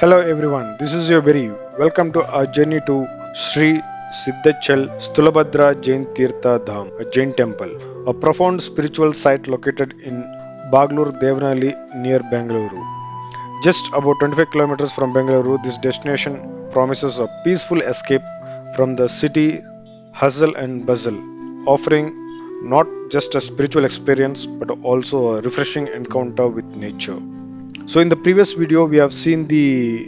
Hello everyone, this is your Berry. Welcome to our journey to Sri Siddhachal Stulabhadra Jain Teerth Dham, a Jain temple, a profound spiritual site located in Bagalur, Devanahalli near Bangalore. Just about 25 kilometers from Bangalore, this destination promises a peaceful escape from the city hustle and bustle, offering not just a spiritual experience but also a refreshing encounter with nature. So in the previous video, we have seen the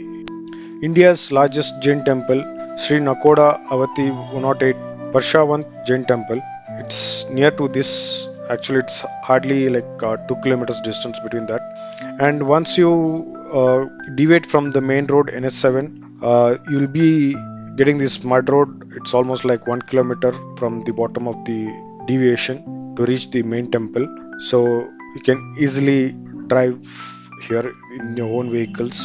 India's largest Jain temple, Sri Nakoda Avati 108 Parshawant Jain temple. It's near to this. Actually, it's hardly like 2 kilometers distance between that. And once you deviate from the main road NS7, you'll be getting this mud road. It's almost like 1 kilometer from the bottom of the deviation to reach the main temple. So you can easily drive here in your own vehicles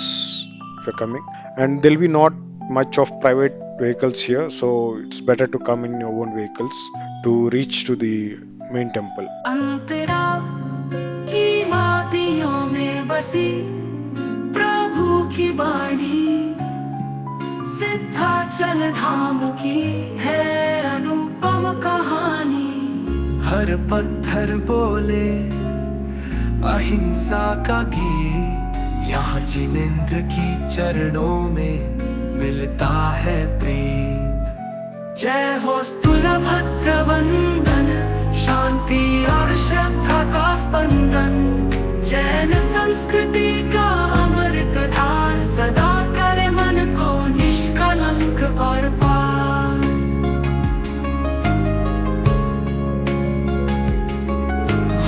if you're coming, and there'll be not much of private vehicles here, so it's better to come in your own vehicles to reach to the main temple. अंतरा की वादियों में बसी प्रभु की बाणी सिद्धाचल धाम की है अनुपम कहानी। हर पत्थर बोले अहिंसा का गीत, यहाँ जिनेंद्र की चरणों में मिलता है प्रीत। जय हो स्थूलभद्र वंदन, शांति और श्रद्धा का स्पंदन, जैन संस्कृति का अमृत धार सदा करे मन को निष्कलंक और पार।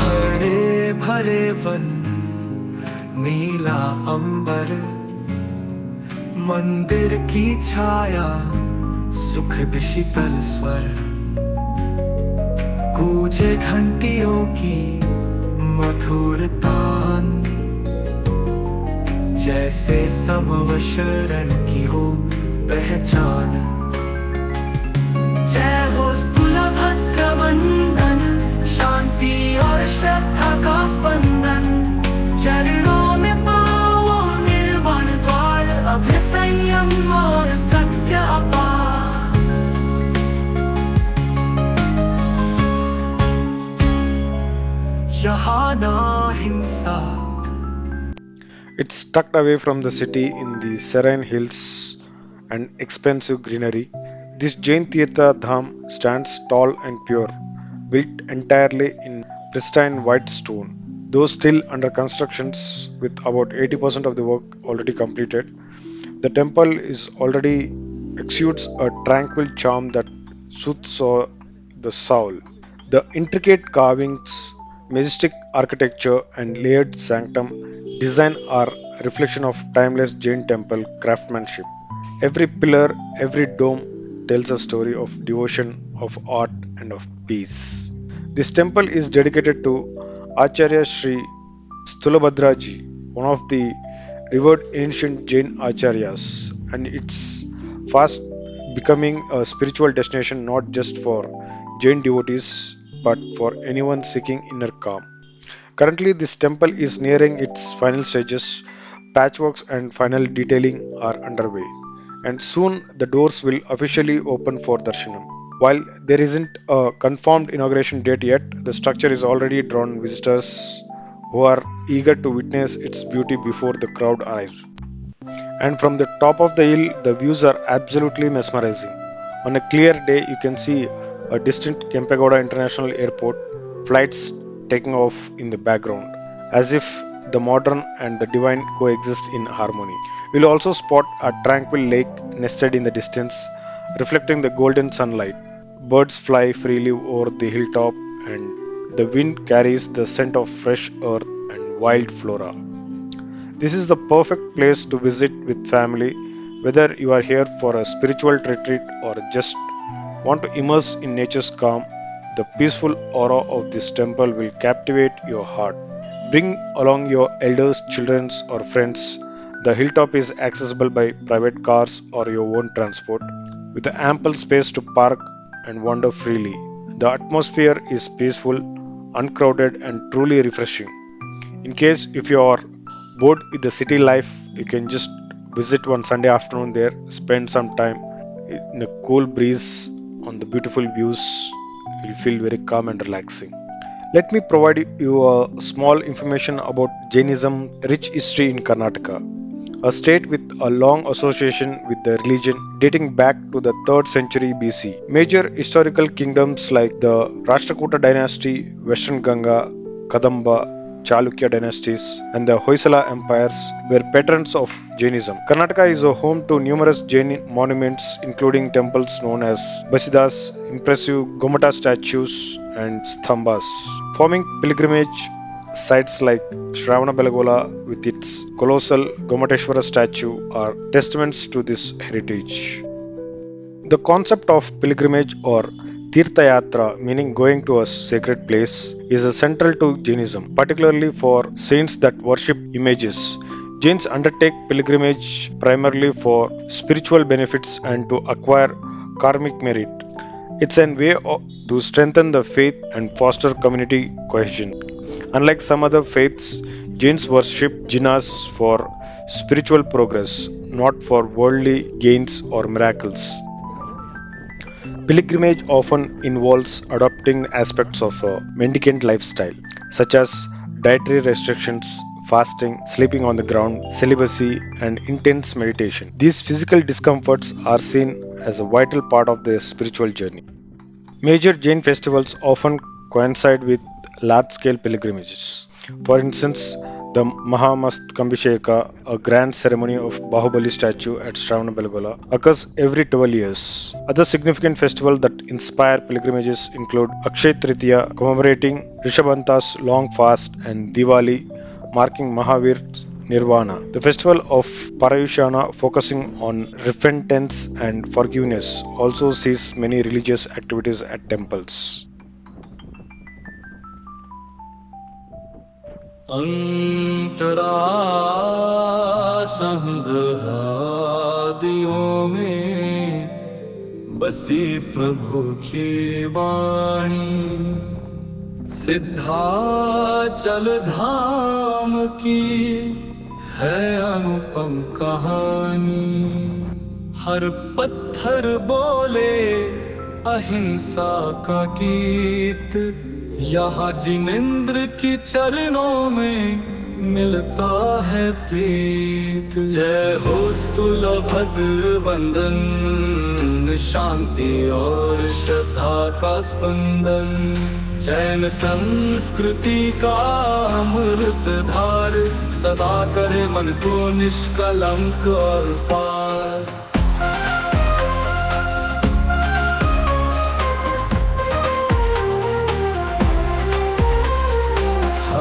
हरे भरे वन, नीला अंबर, मंदिर की छाया, सुखद शीतल स्वर, गूंजे घंटियों की मधुर तान, जैसे समवशरण की हो पहचान। जय हो स्थूलभद्र वंदन, शांति और श्रद्धा का स्पंदन, चरणों में पाओ निर्वाण द्वार, अभय संयम और सत्य अपार। यहाँ ना हिंसा। It's tucked away from the city in the serene hills and expansive greenery. This Jain Teerth Dham stands tall and pure, built entirely in pristine white stone. Though still under constructions with about 80% of the work already completed, the temple is already exudes a tranquil charm that soothes the soul. The intricate carvings, majestic architecture, and layered sanctum design are a reflection of timeless Jain temple craftsmanship. Every pillar, every dome tells a story of devotion, of art, and of peace. This temple is dedicated to Acharya Stulabhadra Ji, one of the revered ancient Jain Acharyas, and it's fast becoming a spiritual destination not just for Jain devotees but for anyone seeking inner calm. Currently, this temple is nearing its final stages. Patchworks and final detailing are underway, and soon the doors will officially open for darshanam. While there isn't a confirmed inauguration date yet, the structure is already drawn visitors who are eager to witness its beauty before the crowd arrives. And from the top of the hill, the views are absolutely mesmerizing. On a clear day, you can see a distant Kempegowda International Airport flights taking off in the background, as if the modern and the divine coexist in harmony. You'll also spot a tranquil lake nested in the distance, reflecting the golden sunlight. Birds fly freely over the hilltop, and the wind carries the scent of fresh earth and wild flora. This is the perfect place to visit with family, whether you are here for a spiritual retreat or just want to immerse in nature's calm. The peaceful aura of this temple will captivate your heart. Bring along your elders, children, or friends. The hilltop is accessible by private cars or your own transport, with ample space to park and wander freely. The atmosphere is peaceful, uncrowded, and truly refreshing. In case if you are bored with the city life, you can just visit one Sunday afternoon there, spend some time in a cool breeze on the beautiful views. You'll feel very calm and relaxing. Let me provide you a small information about Jainism rich history in Karnataka, a state with a long association with the religion dating back to the 3rd century BC. Major historical kingdoms like the Rashtrakuta dynasty, Western Ganga, Kadamba, Chalukya dynasties, and the Hoysala empires were patrons of Jainism. Karnataka is a home to numerous Jain monuments, including temples known as Basidas, impressive Gomata statues, and stambas, forming pilgrimage sites like Shravana with its colossal Gomateshwara statue are testaments to this heritage. The concept of pilgrimage or Tirtha Yatra, meaning going to a sacred place, is a central to Jainism, particularly for saints that worship images. Jains undertake pilgrimage primarily for spiritual benefits and to acquire karmic merit. It's an to strengthen the faith and foster community cohesion. Unlike some other faiths, Jains worship Jinas for spiritual progress, not for worldly gains or miracles. Pilgrimage often involves adopting aspects of a mendicant lifestyle, such as dietary restrictions, fasting, sleeping on the ground, celibacy, and intense meditation. These physical discomforts are seen as a vital part of their spiritual journey. Major Jain festivals often coincide with large scale pilgrimages. For instance, the Mahamastambhisheka, a grand ceremony of Bahubali statue at Shravanabeлагola, occurs every 12 years. Other significant festivals that inspire pilgrimages include Akshay Tritiya, commemorating Rishabhanta's long fast, and Diwali, marking Mahavir's Nirvana. The festival of Parayushana, focusing on repentance and forgiveness, also sees many religious activities at temples. अंतरा संग्रहादियों में बसी प्रभु की वाणी सिद्धाचल धाम की है अनुपम कहानी हर पत्थर बोले अहिंसा का गीत यहाँ जिनेंद्र की चरणों में मिलता है प्रीत जय हो स्थूलभद्र वंदन शांति और श्रद्धा का स्पंदन जैन संस्कृति का अमृत धार सदा करे मन को निष्कलंक और पार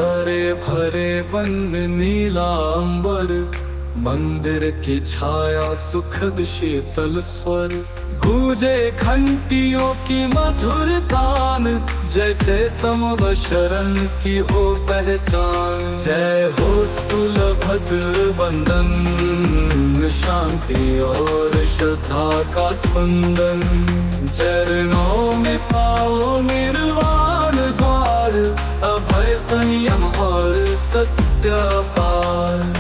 हरे भरे वन नीलांबर मंदिर की छाया सुखद शीतल स्वर गूंजे घंटियों की मधुर तान जैसे समव शरण की हो पहचान जय हो स्थूलभद्र वंदन शांति और श्रद्धा का स्पंदन चरणों में पाओ निर्वाण द्वार अभय संयम और सत्य पार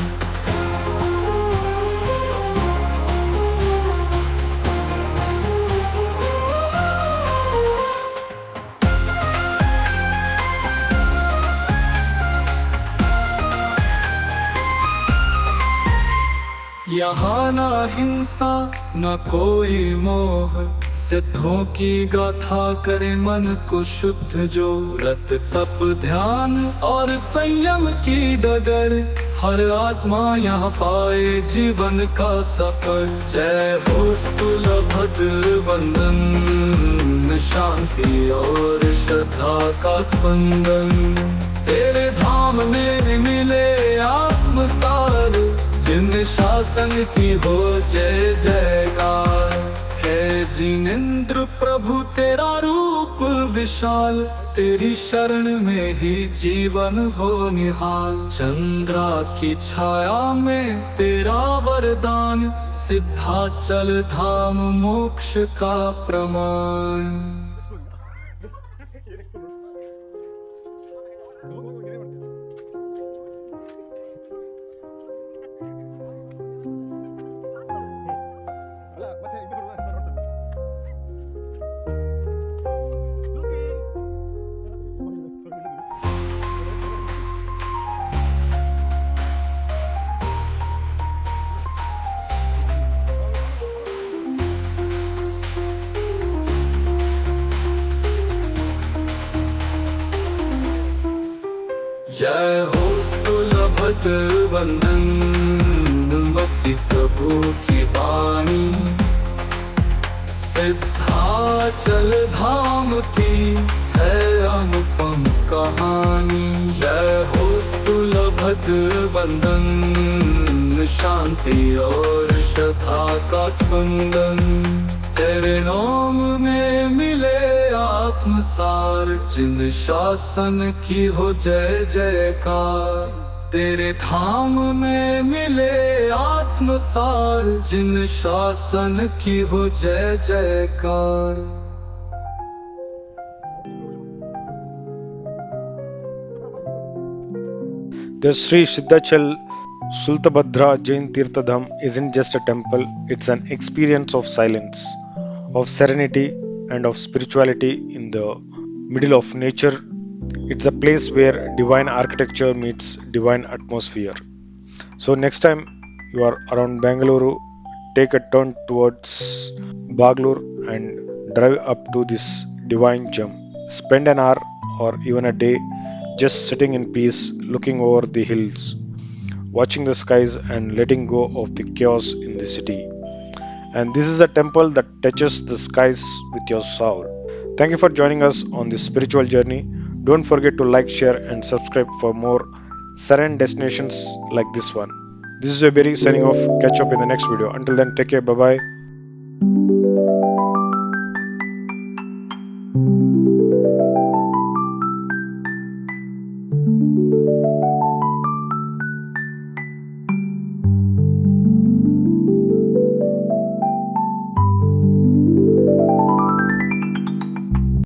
यहाँ ना हिंसा न कोई मोह सिद्धों की गाथा करे मन को शुद्ध जो रत तप ध्यान और संयम की डगर हर आत्मा यहाँ पाए जीवन का सफर जय हो स्थूलभद्र वंदन शांति और श्रद्धा का स्पंदन तेरे धाम में मिले आत्मसार जिन शासन की हो जय जयकार है जिनेंद्र प्रभु तेरा रूप विशाल तेरी शरण में ही जीवन हो निहाल चंद्रा की छाया में तेरा वरदान सिद्धाचल धाम मोक्ष का प्रमाण भक्त बंधन बसी प्रभु की वाणी। सिद्धाचल धाम की है अनुपम कहानी। जय हो स्थूलभद्र बंधन, शांति और श्रद्धा का स्पंदन। तेरे नाम में मिले आत्मसार, जिन शासन की हो जय जयकार। तेरे धाम में मिले आत्मसार, जिन शासन की हो जय जयकार। The Sri Siddhachal Stulabhadra Jain Teerth Dham isn't just a temple, it's an experience of silence, of serenity, and of spirituality in the middle of nature. It's a place where divine architecture meets divine atmosphere. So, next time you are around Bangalore, take a turn towards Bagalur and drive up to this divine gem. Spend an hour or even a day just sitting in peace, looking over the hills, watching the skies, and letting go of the chaos in the city. And this is a temple that touches the skies with your soul. Thank you for joining us on this spiritual journey. Don't forget to like, share, and subscribe for more serene destinations like this one. This is a very signing off. Catch up in the next video. Until then, take care. Bye bye.